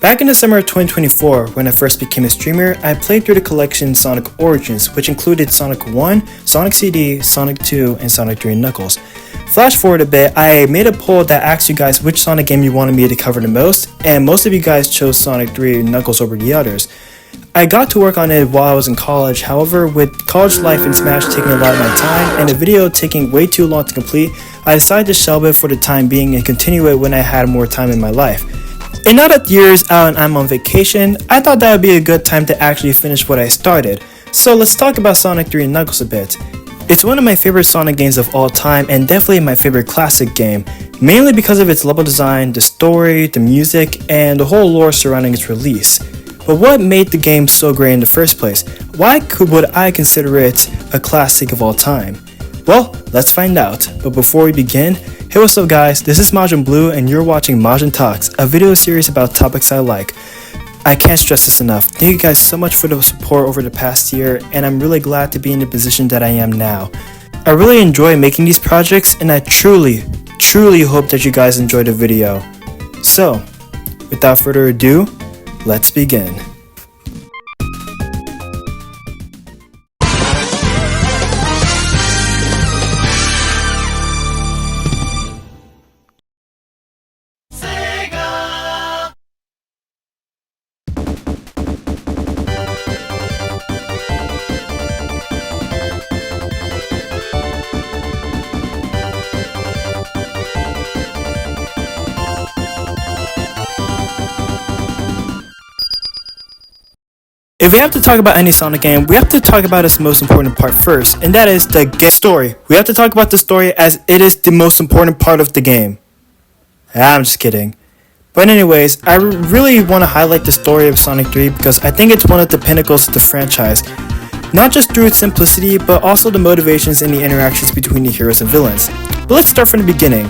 Back in the summer of 2024, when I first became a streamer, I played through the collection Sonic Origins, which included Sonic 1, Sonic CD, Sonic 2, and Sonic 3 and Knuckles. Flash forward a bit, I made a poll that asked you guys which Sonic game you wanted me to cover the most, and most of you guys chose Sonic 3 and Knuckles over the others. I got to work on it while I was in college, however, with college life and Smash taking a lot of my time, and the video taking way too long to complete, I decided to shelve it for the time being and continue it when I had more time in my life. And now that the year is out and I'm on vacation, I thought that would be a good time to actually finish what I started. So let's talk about Sonic 3 and Knuckles a bit. It's one of my favorite Sonic games of all time and definitely my favorite classic game, mainly because of its level design, the story, the music, and the whole lore surrounding its release. But what made the game so great in the first place? Why would I consider it a classic of all time? Well, let's find out. But before we begin, hey, what's up guys, this is Majin Blue and you're watching Majin Talks, a video series about topics I like. I can't stress this enough. Thank you guys so much for the support over the past year, and I'm really glad to be in the position that I am now. I really enjoy making these projects, and I truly hope that you guys enjoy the video. So, without further ado, let's begin. If we have to talk about any Sonic game, we have to talk about its most important part first, and that is the game story. We have to talk about the story as it is the most important part of the game. I'm just kidding. But anyways, I really want to highlight the story of Sonic 3 because I think it's one of the pinnacles of the franchise. Not just through its simplicity, but also the motivations and the interactions between the heroes and villains. But let's start from the beginning.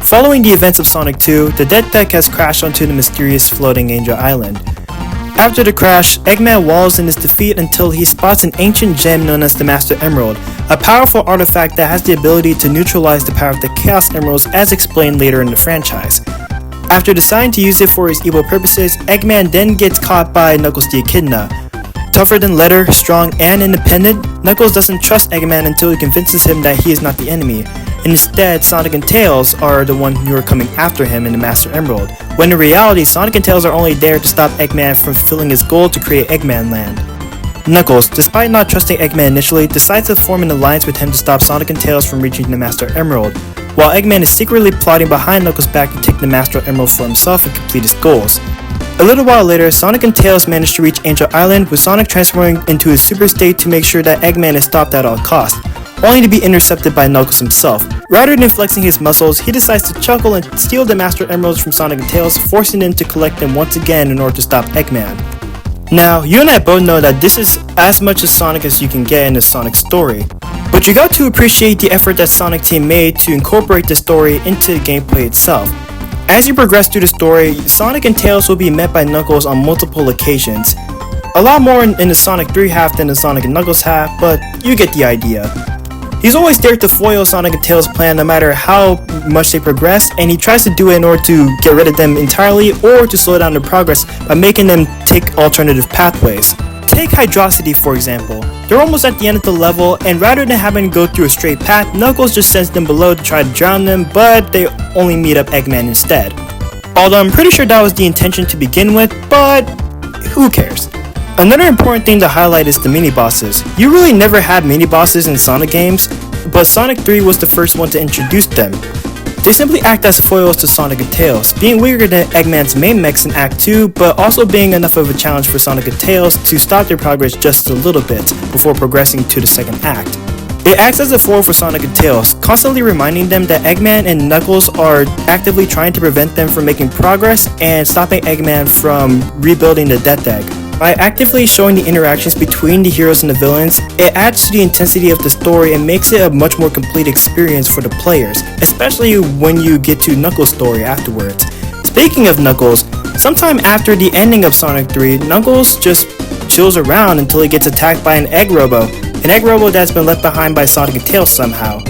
Following the events of Sonic 2, the dead deck has crashed onto the mysterious floating Angel Island. After the crash, Eggman wallows in his defeat until he spots an ancient gem known as the Master Emerald, a powerful artifact that has the ability to neutralize the power of the Chaos Emeralds as explained later in the franchise. After deciding to use it for his evil purposes, Eggman then gets caught by Knuckles the Echidna. Tougher than leather, strong, and independent, Knuckles doesn't trust Eggman until he convinces him that he is not the enemy, and instead Sonic and Tails are the one who are coming after him in the Master Emerald, when in reality Sonic and Tails are only there to stop Eggman from fulfilling his goal to create Eggman Land. Knuckles, despite not trusting Eggman initially, decides to form an alliance with him to stop Sonic and Tails from reaching the Master Emerald, while Eggman is secretly plotting behind Knuckles' back to take the Master Emerald for himself and complete his goals. A little while later, Sonic and Tails manage to reach Angel Island, with Sonic transforming into his super state to make sure that Eggman is stopped at all costs, only to be intercepted by Knuckles himself. Rather than flexing his muscles, he decides to chuckle and steal the Master Emeralds from Sonic and Tails, forcing them to collect them once again in order to stop Eggman. Now, you and I both know that this is as much as Sonic as you can get in a Sonic story, but you got to appreciate the effort that Sonic team made to incorporate the story into the gameplay itself. As you progress through the story, Sonic and Tails will be met by Knuckles on multiple occasions. A lot more in the Sonic 3 half than the Sonic and Knuckles half, but you get the idea. He's always there to foil Sonic and Tails' plan no matter how much they progress, and he tries to do it in order to get rid of them entirely or to slow down their progress by making them take alternative pathways. Take Hydrocity for example. They're almost at the end of the level, and rather than having to go through a straight path, Knuckles just sends them below to try to drown them, but they only meet up Eggman instead. Although I'm pretty sure that was the intention to begin with, but who cares? Another important thing to highlight is the mini-bosses. You really never had mini-bosses in Sonic games, but Sonic 3 was the first one to introduce them. They simply act as foils to Sonic and Tails, being weaker than Eggman's main mechs in Act 2, but also being enough of a challenge for Sonic and Tails to stop their progress just a little bit before progressing to the second act. It acts as a foil for Sonic and Tails, constantly reminding them that Eggman and Knuckles are actively trying to prevent them from making progress and stopping Eggman from rebuilding the death deck. By actively showing the interactions between the heroes and the villains, it adds to the intensity of the story and makes it a much more complete experience for the players, especially when you get to Knuckles' story afterwards. Speaking of Knuckles, sometime after the ending of Sonic 3, Knuckles just chills around until he gets attacked by an egg robo that's been left behind by Sonic and Tails somehow.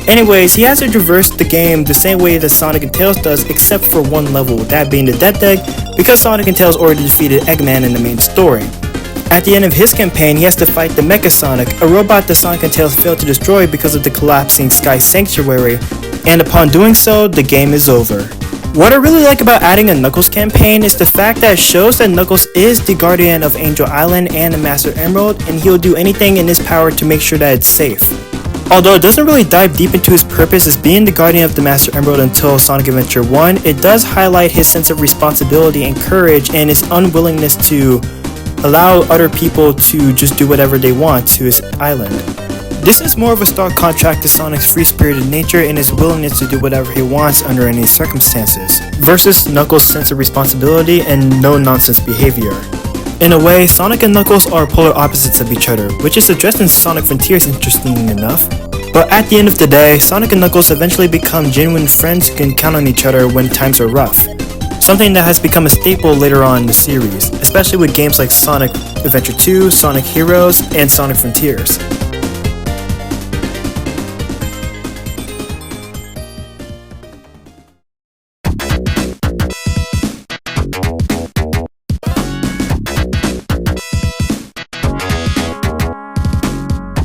Anyways, he has to traverse the game the same way that Sonic and Tails does, except for one level, that being the Death Egg, because Sonic and Tails already defeated Eggman in the main story. At the end of his campaign, he has to fight the Mecha Sonic, a robot that Sonic and Tails failed to destroy because of the collapsing Sky Sanctuary, and upon doing so, the game is over. What I really like about adding a Knuckles campaign is the fact that it shows that Knuckles is the guardian of Angel Island and the Master Emerald, and he'll do anything in his power to make sure that it's safe. Although it doesn't really dive deep into his purpose as being the guardian of the Master Emerald until Sonic Adventure 1, it does highlight his sense of responsibility and courage and his unwillingness to allow other people to just do whatever they want to his island. This is more of a stark contrast to Sonic's free-spirited nature and his willingness to do whatever he wants under any circumstances, versus Knuckles' sense of responsibility and no-nonsense behavior. In a way, Sonic and Knuckles are polar opposites of each other, which is addressed in Sonic Frontiers interestingly enough. But at the end of the day, Sonic and Knuckles eventually become genuine friends who can count on each other when times are rough. Something that has become a staple later on in the series, especially with games like Sonic Adventure 2, Sonic Heroes, and Sonic Frontiers.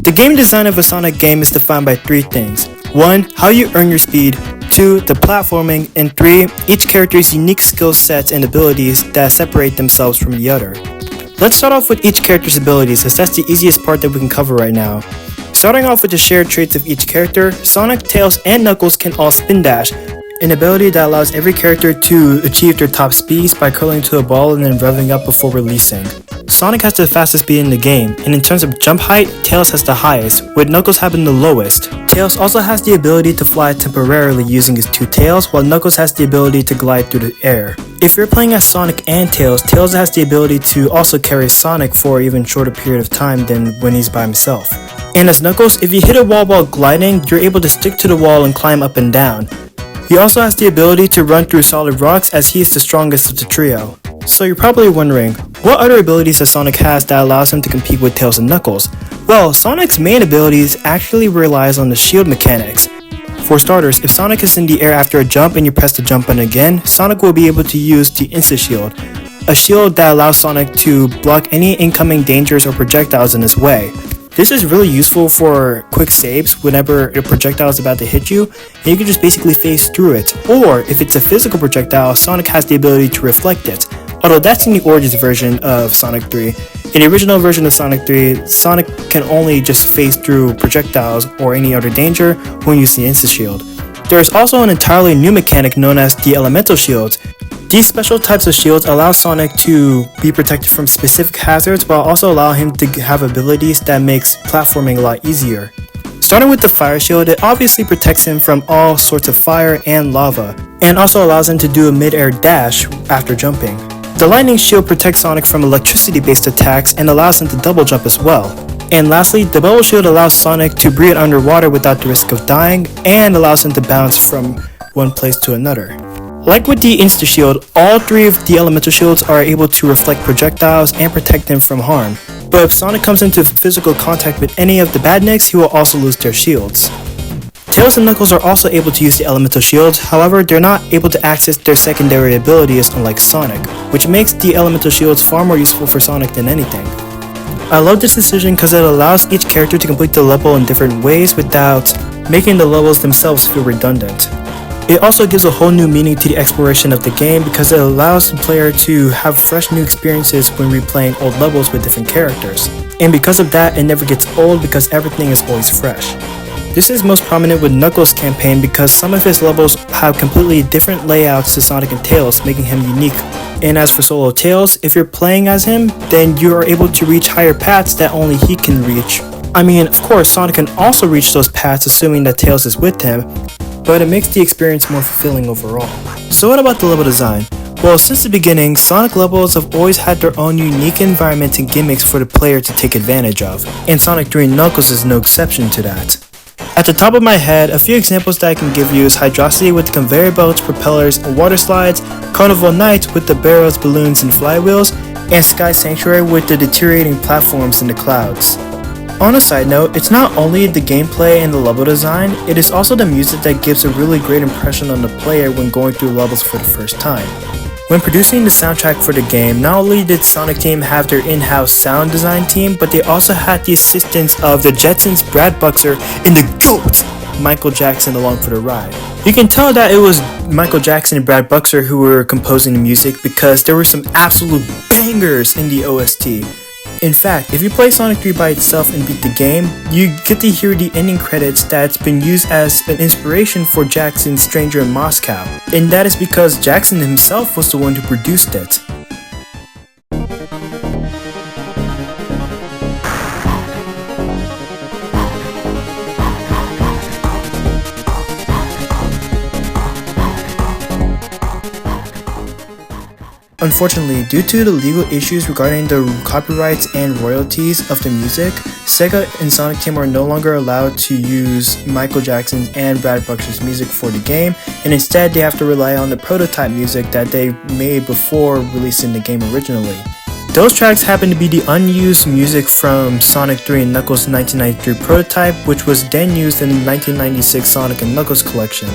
The game design of a Sonic game is defined by three things. 1. How you earn your speed. 2. The platforming. And 3. Each character's unique skill sets and abilities that separate themselves from the other. Let's start off with each character's abilities, as that's the easiest part that we can cover right now. Starting off with the shared traits of each character, Sonic, Tails, and Knuckles can all spin dash, an ability that allows every character to achieve their top speeds by curling to a ball and then revving up before releasing. Sonic has the fastest speed in the game, and in terms of jump height, Tails has the highest, with Knuckles having the lowest. Tails also has the ability to fly temporarily using his two tails, while Knuckles has the ability to glide through the air. If you're playing as Sonic and Tails, Tails has the ability to also carry Sonic for an even shorter period of time than when he's by himself. And as Knuckles, if you hit a wall while gliding, you're able to stick to the wall and climb up and down. He also has the ability to run through solid rocks as he is the strongest of the trio. So you're probably wondering, what other abilities does Sonic has that allows him to compete with Tails and Knuckles? Well, Sonic's main abilities actually relies on the shield mechanics. For starters, if Sonic is in the air after a jump and you press the jump button again, Sonic will be able to use the Insta-Shield, a shield that allows Sonic to block any incoming dangers or projectiles in his way. This is really useful for quick saves whenever a projectile is about to hit you, and you can just basically phase through it. Or, if it's a physical projectile, Sonic has the ability to reflect it. Although that's in the Origins version of Sonic 3. In the original version of Sonic 3, Sonic can only just phase through projectiles or any other danger when using the Insta-Shield. There is also an entirely new mechanic known as the Elemental Shields. These special types of shields allow Sonic to be protected from specific hazards while also allow him to have abilities that makes platforming a lot easier. Starting with the Fire Shield, it obviously protects him from all sorts of fire and lava, and also allows him to do a mid-air dash after jumping. The Lightning Shield protects Sonic from electricity-based attacks and allows him to double jump as well. And lastly, the Bubble Shield allows Sonic to breathe underwater without the risk of dying, and allows him to bounce from one place to another. Like with the Insta Shield, all three of the Elemental Shields are able to reflect projectiles and protect them from harm. But if Sonic comes into physical contact with any of the badniks, he will also lose their shields. Tails and Knuckles are also able to use the Elemental Shields, however they're not able to access their secondary abilities unlike Sonic, which makes the Elemental Shields far more useful for Sonic than anything. I love this decision because it allows each character to complete the level in different ways without making the levels themselves feel redundant. It also gives a whole new meaning to the exploration of the game because it allows the player to have fresh new experiences when replaying old levels with different characters. And because of that, it never gets old because everything is always fresh. This is most prominent with Knuckles' campaign because some of his levels have completely different layouts to Sonic and Tails, making him unique. And as for solo Tails, if you're playing as him, then you are able to reach higher paths that only he can reach. I mean, of course, Sonic can also reach those paths assuming that Tails is with him, but it makes the experience more fulfilling overall. So what about the level design? Well, since the beginning, Sonic levels have always had their own unique environments and gimmicks for the player to take advantage of, and Sonic 3 and Knuckles is no exception to that. At the top of my head, a few examples that I can give you is Hydrocity with the conveyor belts, propellers, and water slides, Carnival Night with the barrels, balloons, and flywheels, and Sky Sanctuary with the deteriorating platforms in the clouds. On a side note, it's not only the gameplay and the level design, it is also the music that gives a really great impression on the player when going through levels for the first time. When producing the soundtrack for the game, not only did Sonic Team have their in-house sound design team, but they also had the assistance of the Jetsons' Brad Buxer and the GOAT! Michael Jackson along for the ride. You can tell that it was Michael Jackson and Brad Buxer who were composing the music because there were some absolute bangers in the OST. In fact, if you play Sonic 3 by itself and beat the game, you get to hear the ending credits that's been used as an inspiration for Jackson's Stranger in Moscow, and that is because Jackson himself was the one who produced it. Unfortunately, due to the legal issues regarding the copyrights and royalties of the music, Sega and Sonic Team are no longer allowed to use Michael Jackson's and Brad Buxer's music for the game, and instead they have to rely on the prototype music that they made before releasing the game originally. Those tracks happen to be the unused music from Sonic 3 and Knuckles' 1993 prototype, which was then used in the 1996 Sonic and Knuckles collection.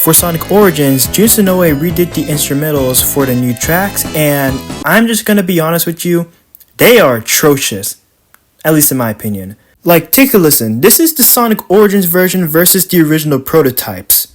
For Sonic Origins, Jun Sonoe redid the instrumentals for the new tracks, and I'm just gonna be honest with you, they are atrocious. At least in my opinion. Like, take a listen, this is the Sonic Origins version versus the original prototypes.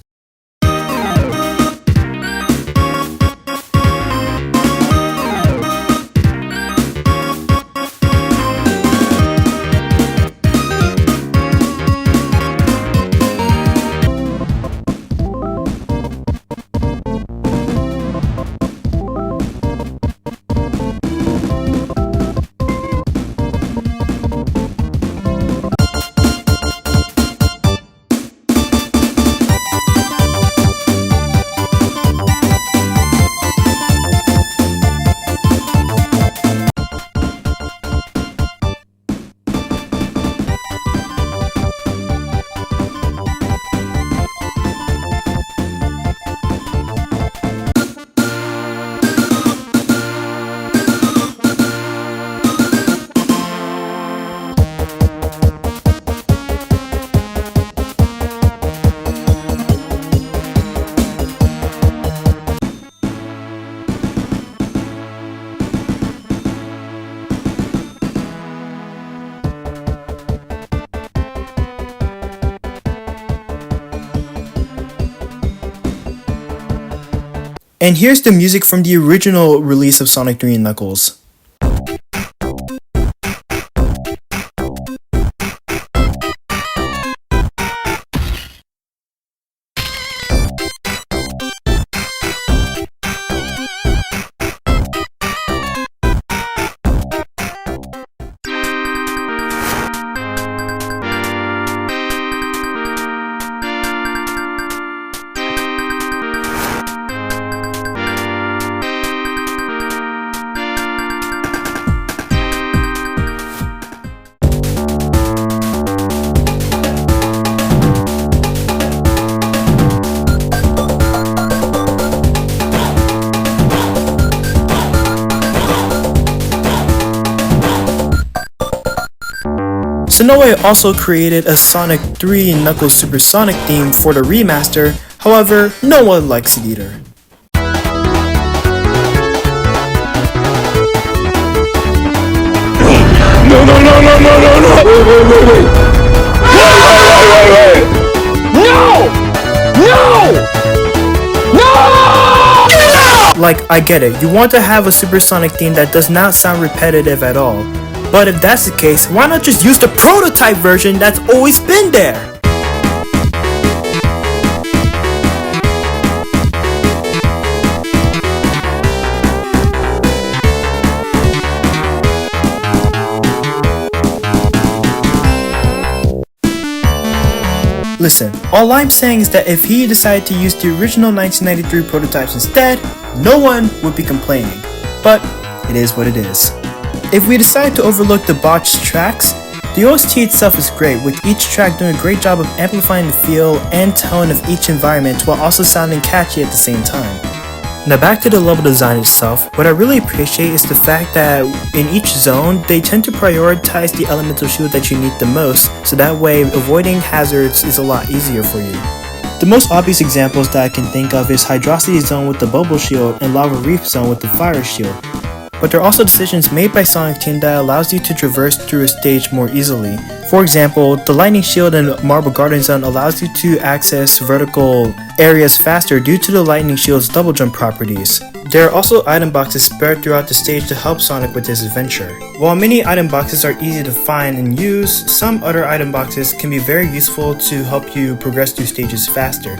And here's the music from the original release of Sonic 3 and Knuckles. Sonoe also created a Sonic 3 and Knuckles Supersonic theme for the remaster, however, no one likes it either. No! Wait! No! Like, I get it, you want to have a Supersonic theme that does not sound repetitive at all. But if that's the case, why not just use the prototype version that's always been there? Listen, all I'm saying is that if he decided to use the original 1993 prototypes instead, no one would be complaining. But it is what it is. If we decide to overlook the botched tracks, the OST itself is great, with each track doing a great job of amplifying the feel and tone of each environment while also sounding catchy at the same time. Now back to the level design itself, what I really appreciate is the fact that in each zone, they tend to prioritize the elemental shield that you need the most, so that way avoiding hazards is a lot easier for you. The most obvious examples that I can think of is Hydrocity Zone with the Bubble Shield and Lava Reef Zone with the Fire Shield. But there are also decisions made by Sonic Team that allows you to traverse through a stage more easily. For example, the Lightning Shield in Marble Garden Zone allows you to access vertical areas faster due to the Lightning Shield's double jump properties. There are also item boxes spread throughout the stage to help Sonic with his adventure. While many item boxes are easy to find and use, some other item boxes can be very useful to help you progress through stages faster,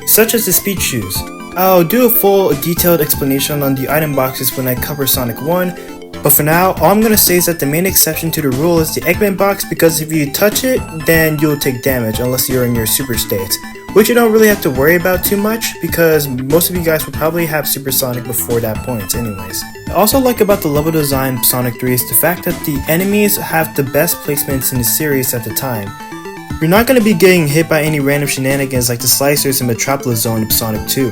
such as the Speed Shoes. I'll do a full detailed explanation on the item boxes when I cover Sonic 1, but for now, all I'm gonna say is that the main exception to the rule is the Eggman box, because if you touch it, then you'll take damage unless you're in your super state, which you don't really have to worry about too much because most of you guys will probably have Super Sonic before that point anyways. I also like about the level design of Sonic 3 is the fact that the enemies have the best placements in the series at the time. You're not going to be getting hit by any random shenanigans like the Slicers and Metropolis Zone of Sonic 2.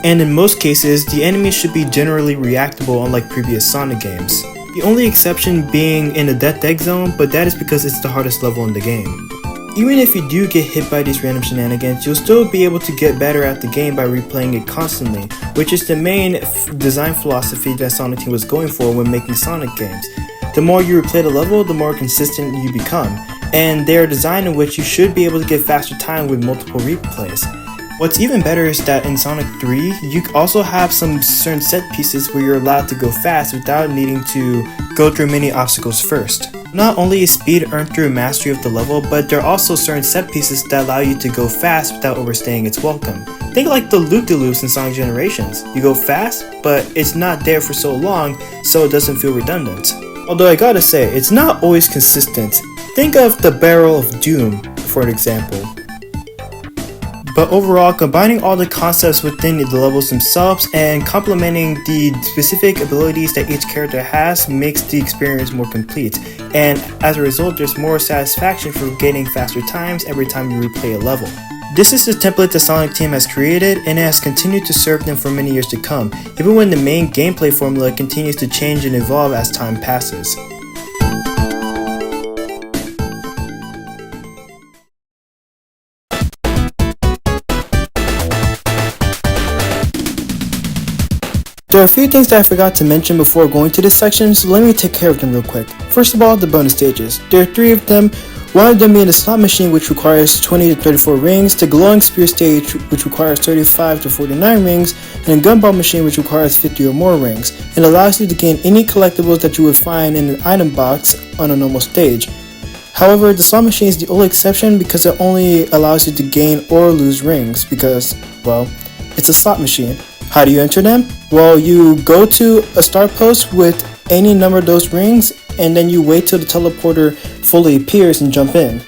And in most cases, the enemies should be generally reactable unlike previous Sonic games. The only exception being in the Death Egg Zone, but that is because it's the hardest level in the game. Even if you do get hit by these random shenanigans, you'll still be able to get better at the game by replaying it constantly, which is the main design philosophy that Sonic Team was going for when making Sonic games. The more you replay the level, the more consistent you become, and they are designed in which you should be able to get faster time with multiple replays. What's even better is that in Sonic 3, you also have some certain set pieces where you're allowed to go fast without needing to go through many obstacles first. Not only is speed earned through mastery of the level, but there are also certain set pieces that allow you to go fast without overstaying its welcome. Think like the loop-de-loops in Sonic Generations. You go fast, but it's not there for so long, so it doesn't feel redundant. Although I gotta say, it's not always consistent. Think of the Barrel of Doom, for an example. But overall, combining all the concepts within the levels themselves and complementing the specific abilities that each character has makes the experience more complete, and as a result there's more satisfaction for getting faster times every time you replay a level. This is the template the Sonic Team has created, and it has continued to serve them for many years to come, even when the main gameplay formula continues to change and evolve as time passes. There are a few things that I forgot to mention before going to this section, so let me take care of them real quick. First of all, the bonus stages. There are 3 of them, one of them being the slot machine, which requires 20 to 34 rings, the glowing spear stage, which requires 35 to 49 rings, and a gumball machine, which requires 50 or more rings, and allows you to gain any collectibles that you would find in an item box on a normal stage. However, the slot machine is the only exception because it only allows you to gain or lose rings because, well, it's a slot machine. How do you enter them? Well, you go to a start post with any number of those rings, and then you wait till the teleporter fully appears and jump in.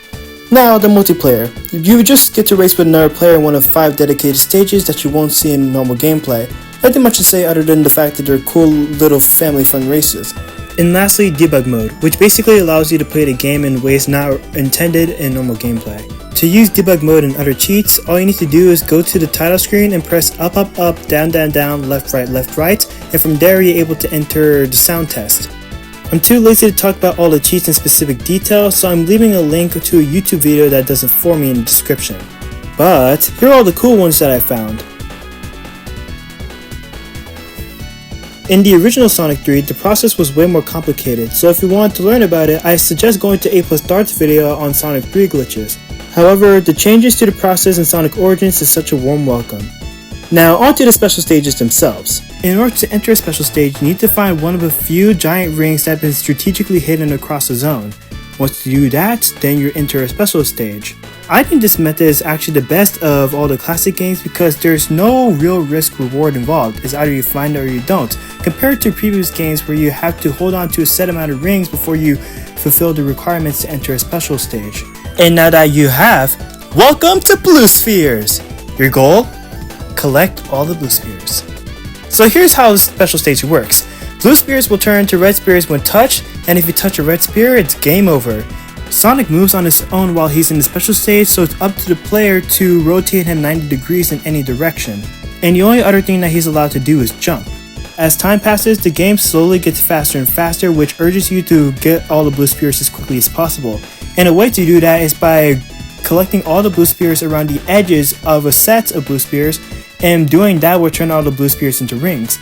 Now, the multiplayer. You just get to race with another player in one of 5 dedicated stages that you won't see in normal gameplay. Nothing much to say other than the fact that they're cool little family fun races. And lastly, debug mode, which basically allows you to play the game in ways not intended in normal gameplay. To use debug mode and other cheats, all you need to do is go to the title screen and press up, up, up, down, down, down, left, right, and from there you're able to enter the sound test. I'm too lazy to talk about all the cheats in specific detail, so I'm leaving a link to a YouTube video that does it for me in the description. But here are all the cool ones that I found. In the original Sonic 3, the process was way more complicated, so if you want to learn about it, I suggest going to A+ Darts video on Sonic 3 glitches. However, the changes to the process in Sonic Origins is such a warm welcome. Now, on to the special stages themselves. In order to enter a special stage, you need to find one of a few giant rings that have been strategically hidden across the zone. Once you do that, then you enter a special stage. I think this method is actually the best of all the classic games because there's no real risk reward involved. It's either you find it or you don't, compared to previous games where you have to hold on to a set amount of rings before you fulfill the requirements to enter a special stage. And now that you have, welcome to Blue Spheres! Your goal? Collect all the Blue Spheres. So here's how the special stage works. Blue Spheres will turn into red spheres when touched, and if you touch a red spear, it's game over. Sonic moves on his own while he's in the special stage, so it's up to the player to rotate him 90 degrees in any direction. and the only other thing that he's allowed to do is jump. As time passes, the game slowly gets faster and faster, which urges you to get all the blue spheres as quickly as possible. And a way to do that is by collecting all the blue spheres around the edges of a set of blue spheres, and doing that will turn all the blue spheres into rings.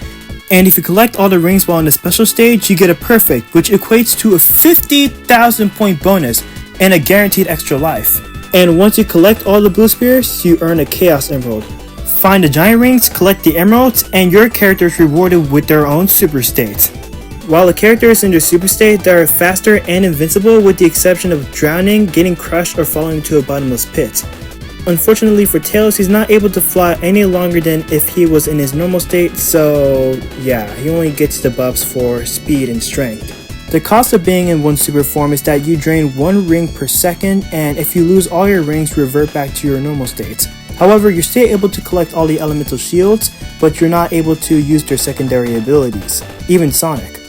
And if you collect all the rings while in the special stage, you get a perfect, which equates to a 50,000 point bonus and a guaranteed extra life. And once you collect all the blue spheres, you earn a Chaos Emerald. Find the giant rings, collect the emeralds, and your character is rewarded with their own super state. While the character is in their super state, they are faster and invincible with the exception of drowning, getting crushed, or falling into a bottomless pit. Unfortunately for Tails, he's not able to fly any longer than if he was in his normal state, so yeah, he only gets the buffs for speed and strength. The cost of being in one super form is that you drain 1 ring per second, and if you lose all your rings, you revert back to your normal states. However, you're still able to collect all the elemental shields, but you're not able to use their secondary abilities, even Sonic.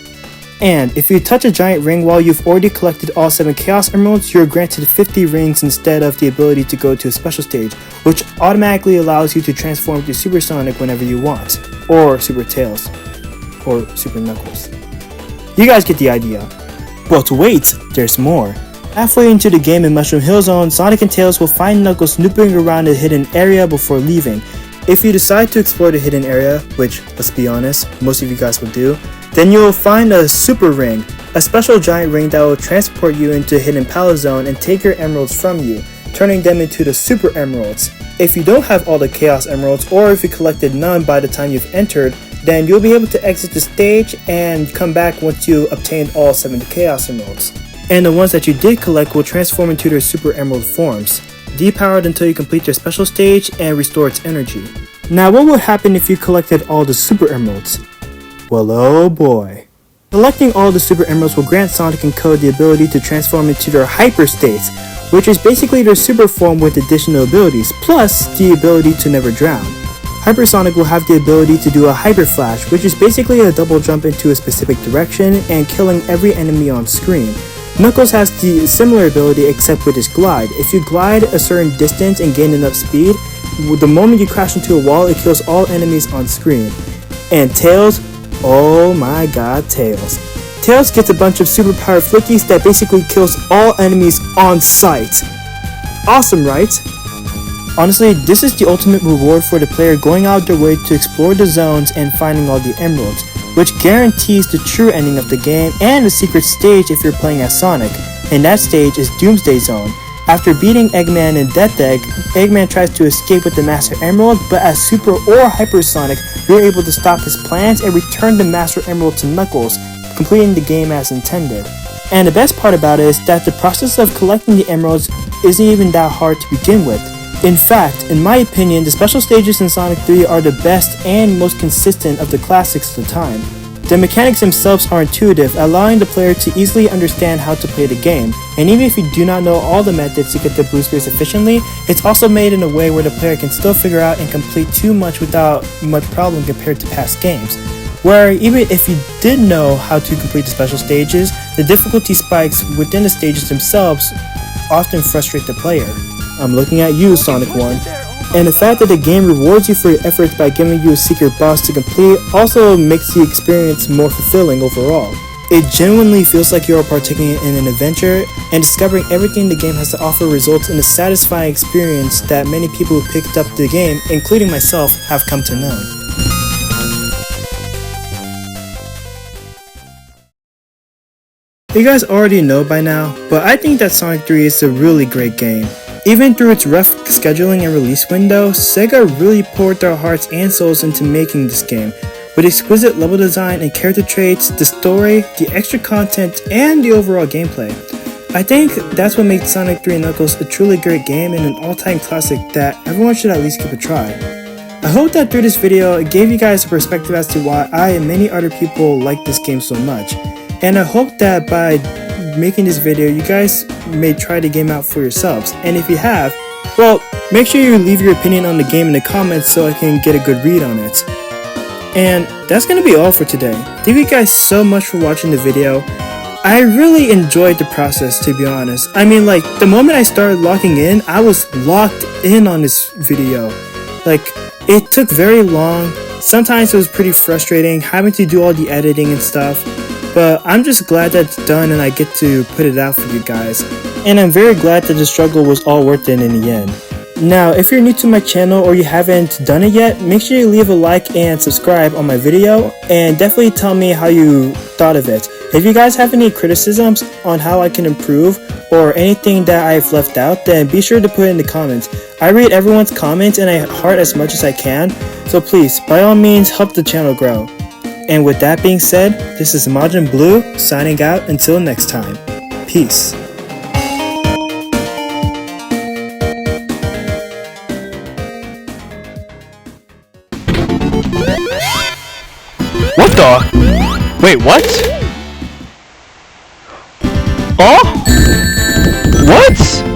And if you touch a giant ring while you've already collected all 7 Chaos Emeralds, you're granted 50 rings instead of the ability to go to a special stage, which automatically allows you to transform to Super Sonic whenever you want, or Super Tails, or Super Knuckles. You guys get the idea. But wait, there's more. Halfway into the game in Mushroom Hill Zone, Sonic and Tails will find Knuckles snooping around a hidden area before leaving. If you decide to explore the hidden area, which, let's be honest, most of you guys will do, then you will find a Super Ring, a special giant ring that will transport you into Hidden Palace Zone and take your emeralds from you, turning them into the Super Emeralds. If you don't have all the Chaos Emeralds, or if you collected none by the time you've entered, then you'll be able to exit the stage and come back once you obtained all 7 Chaos Emeralds. And the ones that you did collect will transform into their Super Emerald forms, depowered until you complete your special stage and restore its energy. Now what would happen if you collected all the Super Emeralds? Well, oh boy. Collecting all the Super Emeralds will grant Sonic and Co the ability to transform into their Hyper States, which is basically their super form with additional abilities, plus the ability to never drown. Hyper Sonic will have the ability to do a Hyper Flash, which is basically a double jump into a specific direction and killing every enemy on screen. Knuckles has the similar ability except with his glide. If you glide a certain distance and gain enough speed, the moment you crash into a wall, it kills all enemies on screen. And Tails, oh my god, Tails. Tails gets a bunch of superpowered flickies that basically kills all enemies on sight. Awesome, right? Honestly, this is the ultimate reward for the player going out their way to explore the zones and finding all the emeralds, which guarantees the true ending of the game and a secret stage if you're playing as Sonic, and that stage is Doomsday Zone. After beating Eggman and Death Egg, Eggman tries to escape with the Master Emerald, but as Super or Hyper Sonic, you're able to stop his plans and return the Master Emerald to Knuckles, completing the game as intended. And the best part about it is that the process of collecting the emeralds isn't even that hard to begin with. In fact, in my opinion, the special stages in Sonic 3 are the best and most consistent of the classics of the time. The mechanics themselves are intuitive, allowing the player to easily understand how to play the game, and even if you do not know all the methods to get the blue spheres efficiently, it's also made in a way where the player can still figure out and complete too much without much problem compared to past games. Where even if you did know how to complete the special stages, the difficulty spikes within the stages themselves often frustrate the player. I'm looking at you, Sonic 1. And the fact that the game rewards you for your efforts by giving you a secret boss to complete also makes the experience more fulfilling overall. It genuinely feels like you are partaking in an adventure, and discovering everything the game has to offer results in a satisfying experience that many people who picked up the game, including myself, have come to know. You guys already know by now, but I think that Sonic 3 is a really great game. Even through its rough scheduling and release window, Sega really poured their hearts and souls into making this game. With exquisite level design and character traits, the story, the extra content, and the overall gameplay. I think that's what makes Sonic 3 Knuckles a truly great game and an all-time classic that everyone should at least give a try. I hope that through this video, it gave you guys a perspective as to why I and many other people like this game so much. And I hope that by making this video, you guys may try the game out for yourselves. And if you have, well, make sure you leave your opinion on the game in the comments so I can get a good read on it. And that's gonna be all for today. Thank you guys so much for watching the video. I really enjoyed the process, to be honest. I mean, like, the moment I started locking in, I was locked in on this video. Like, It took very long. Sometimes it was pretty frustrating having to do all the editing and stuff, but I'm just glad that it's done and I get to put it out for you guys. And I'm very glad that the struggle was all worth it in the end. Now, if you're new to my channel or you haven't done it yet, make sure you leave a like and subscribe on my video, and definitely tell me how you thought of it. If you guys have any criticisms on how I can improve or anything that I've left out, then be sure to put it in the comments. I read everyone's comments and I heart as much as I can, so please, by all means, help the channel grow. And with that being said, this is Majin Blue signing out until next time. Peace. What the? Wait, what? Oh? What?